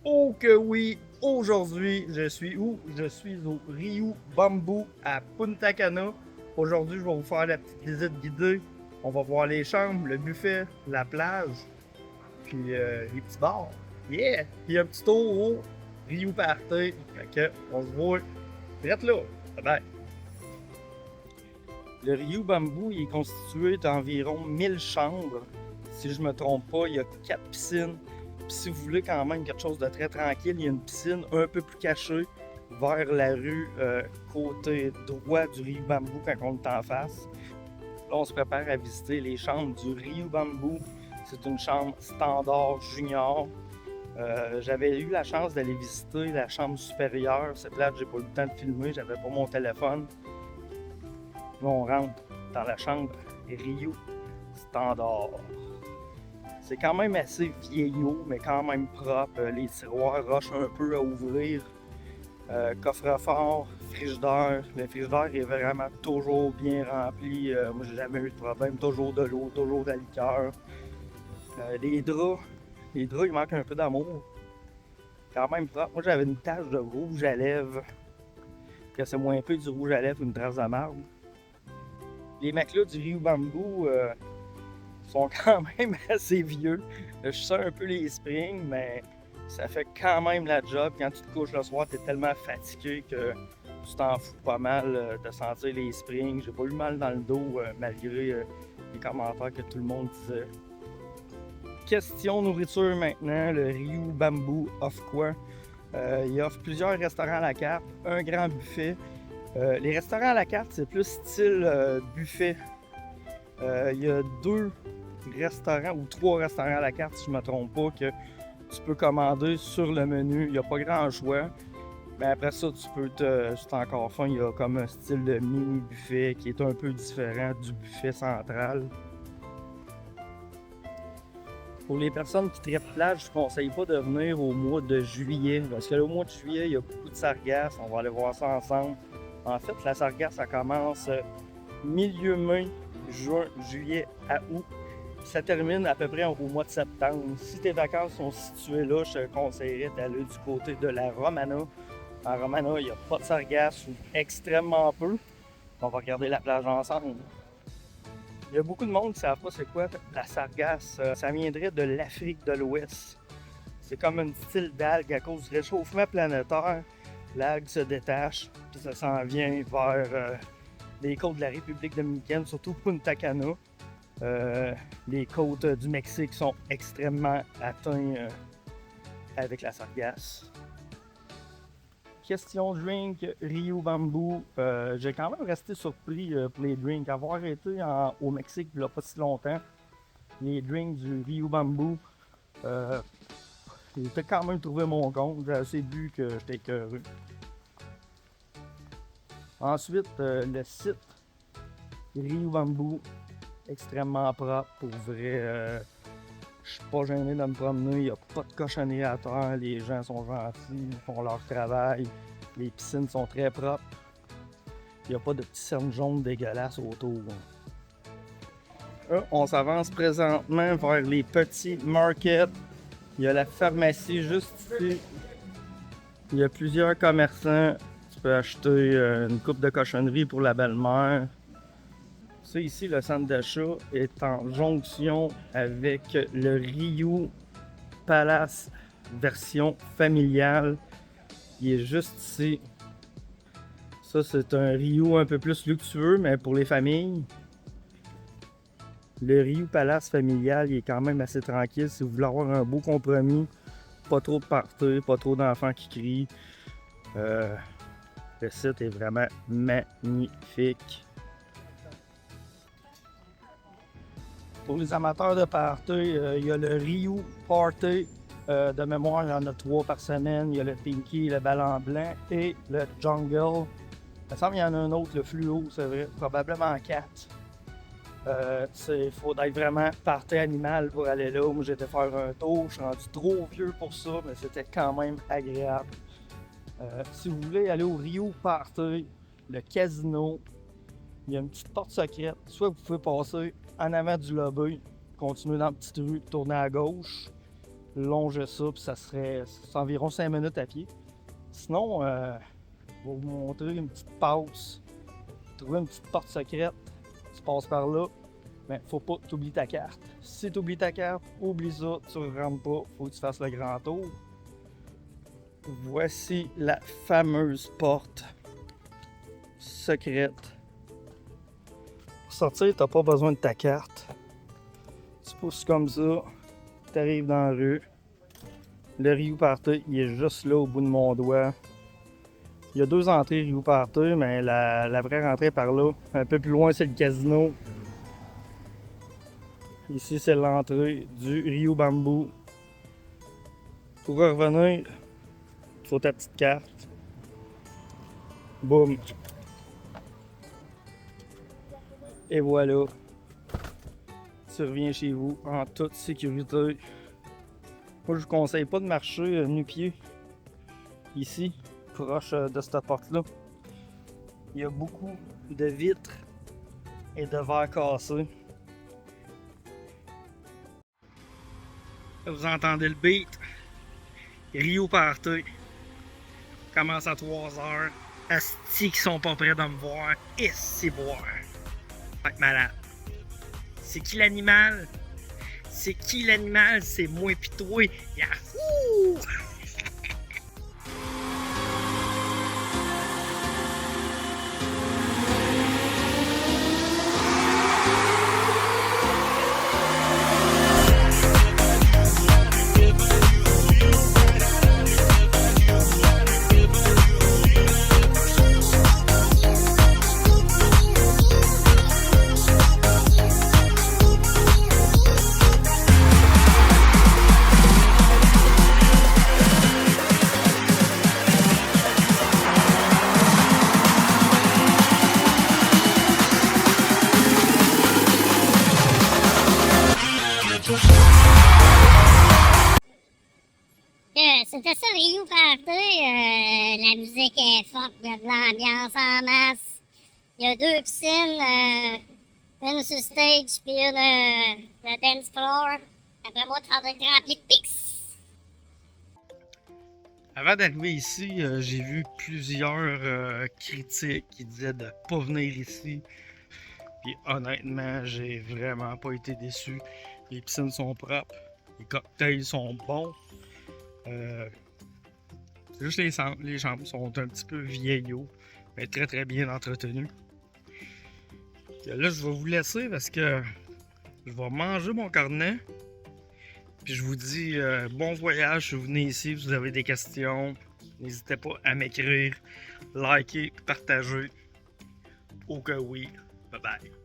Oh que oui! Aujourd'hui, je suis où? Je suis au Ryu Bamboo à Punta Cana. Aujourd'hui, je vais vous faire la petite visite guidée. On va voir les chambres, le buffet, la plage, puis les petits bars. Yeah! Puis un petit tour au Ryu Party. Fait que, on se voit. Prête là! Bye bye! Le Ryu Bamboo il est constitué d'environ 1000 chambres. Si je me trompe pas, il y a 4 piscines. Puis si vous voulez quand même quelque chose de très tranquille, il y a une piscine un peu plus cachée vers la rue côté droit du Ryu Bamboo quand on est en face. Là, on se prépare à visiter les chambres du Ryu Bamboo. C'est une chambre standard junior. J'avais eu la chance d'aller visiter la chambre supérieure. Cette là, j'ai pas eu le temps de filmer, j'avais pas mon téléphone. Là, on rentre dans la chambre Rio standard. C'est quand même assez vieillot, mais quand même propre. Les tiroirs rochent un peu à ouvrir. Coffre-fort, frigidaire. Le frigidaire est vraiment toujours bien rempli. Moi, j'ai jamais eu de problème. Toujours de l'eau, toujours de la liqueur. Les draps, il manque un peu d'amour. Quand même propre. Moi, j'avais une tache de rouge à lèvres. Que c'est moins peu du rouge à lèvres qu'une trace de marbre. Les matelas du Ryu Bamboo sont quand même assez vieux. Je sens un peu les springs, mais ça fait quand même la job. Quand tu te couches le soir, tu es tellement fatigué que tu t'en fous pas mal de sentir les springs. J'ai pas eu mal dans le dos malgré les commentaires que tout le monde disait. Question nourriture maintenant. Le Ryu Bamboo offre quoi? Il offre plusieurs restaurants à la carte, un grand buffet. Les restaurants à la carte, c'est plus style buffet. Il y a 2 restaurants ou 3 restaurants à la carte, si je ne me trompe pas, que tu peux commander sur le menu. Il n'y a pas grand choix. Mais après ça, tu peux c'est encore fin, il y a comme un style de mini buffet qui est un peu différent du buffet central. Pour les personnes qui trippent plage, je ne conseille pas de venir au mois de juillet. Parce que le mois de juillet, il y a beaucoup de sargasses. On va aller voir ça ensemble. En fait, la sargasse, ça commence milieu mai, juin, juillet à août. Ça termine à peu près au mois de septembre. Si tes vacances sont situées là, je te conseillerais d'aller du côté de la Romana. En Romana, il n'y a pas de sargasse ou extrêmement peu. On va regarder la plage ensemble. Il y a beaucoup de monde qui ne savent pas c'est quoi la sargasse. Ça viendrait de l'Afrique de l'Ouest. C'est comme un style d'algue à cause du réchauffement planétaire. L'algue se détache, puis ça s'en vient vers les côtes de la République dominicaine, surtout Punta Cana. Les côtes du Mexique sont extrêmement atteintes avec la sargasse. Question drink, Rio Bamboo. J'ai quand même resté surpris pour les drinks. Avoir été au Mexique il n'y a pas si longtemps, les drinks du Rio Bamboo, j'ai quand même trouvé mon compte. J'ai assez bu que j'étais écœureux. Ensuite, le site Rio Bamboo, extrêmement propre pour vrai. Je suis pas gêné de me promener, il n'y a pas de cochonnerie à terre, les gens sont gentils, font leur travail, les piscines sont très propres. Il n'y a pas de petits cernes jaunes dégueulasses autour. Là, on s'avance présentement vers les petits markets. Il y a la pharmacie juste ici. Il y a plusieurs commerçants. Tu peux acheter une coupe de cochonnerie pour la belle-mère. Ça ici, le centre d'achat est en jonction avec le Rio Palace version familiale. Il est juste ici. Ça, c'est un Rio un peu plus luxueux, mais pour les familles. Le Rio Palace familial, il est quand même assez tranquille si vous voulez avoir un beau compromis. Pas trop de party, pas trop d'enfants qui crient. Le site est vraiment magnifique. Pour les amateurs de party, il y a le Rio Party. De mémoire, il y en a 3 par semaine. Il y a le Pinky, le Ballon Blanc et le Jungle. Il me semble qu'il y en a un autre, le Fluo, c'est vrai. Probablement 4. Il faut être vraiment party animal pour aller là. Moi, j'ai été faire un tour. Je suis rendu trop vieux pour ça, mais c'était quand même agréable. Si vous voulez aller au Rio Party, le casino, il y a une petite porte secrète. Soit vous pouvez passer en avant du lobby, continuer dans la petite rue, tourner à gauche. longer ça, puis c'est environ 5 minutes à pied. Sinon, je vais vous montrer une petite passe. Trouver une petite porte secrète. Tu passes par là. Mais faut pas t'oublier ta carte. Si tu oublies ta carte, oublie ça, tu ne rentres pas, faut que tu fasses le grand tour. Voici la fameuse porte secrète. Pour sortir, tu n'as pas besoin de ta carte. Tu pousses comme ça, tu arrives dans la rue. Le Rio Party, il est juste là au bout de mon doigt. Il y a 2 entrées Rio Party, mais la vraie rentrée est par là. Un peu plus loin, c'est le casino. Ici, c'est l'entrée du Rio Bamboo. Pour revenir, il faut ta petite carte. Boum. Et voilà. Tu reviens chez vous en toute sécurité. Moi, je vous conseille pas de marcher nu-pied ici, proche de cette porte-là. Il y a beaucoup de vitres et de verres cassés. Vous entendez le beat? Rio Party. Commence à 3h. Asti qui sont pas prêts de me voir. Et c'est boire. Fait que malade. C'est qui l'animal? C'est qui l'animal? C'est moi pis toi. Yahoo! C'était ça, Rio Party. La musique est forte, il y a de l'ambiance en masse. Il y a 2 piscines, une sur stage, puis une le dance floor. Après moi, tu faudrait te remplir de pix. Avant d'arriver ici, j'ai vu plusieurs critiques qui disaient de ne pas venir ici. Puis honnêtement, j'ai vraiment pas été déçu. Les piscines sont propres, les cocktails sont bons. C'est juste les chambres sont un petit peu vieillots, mais très très bien entretenues. Là, je vais vous laisser parce que je vais manger mon cornet. Puis je vous dis bon voyage si vous venez ici, si vous avez des questions. N'hésitez pas à m'écrire, liker, partager. Au cas oui. Bye bye.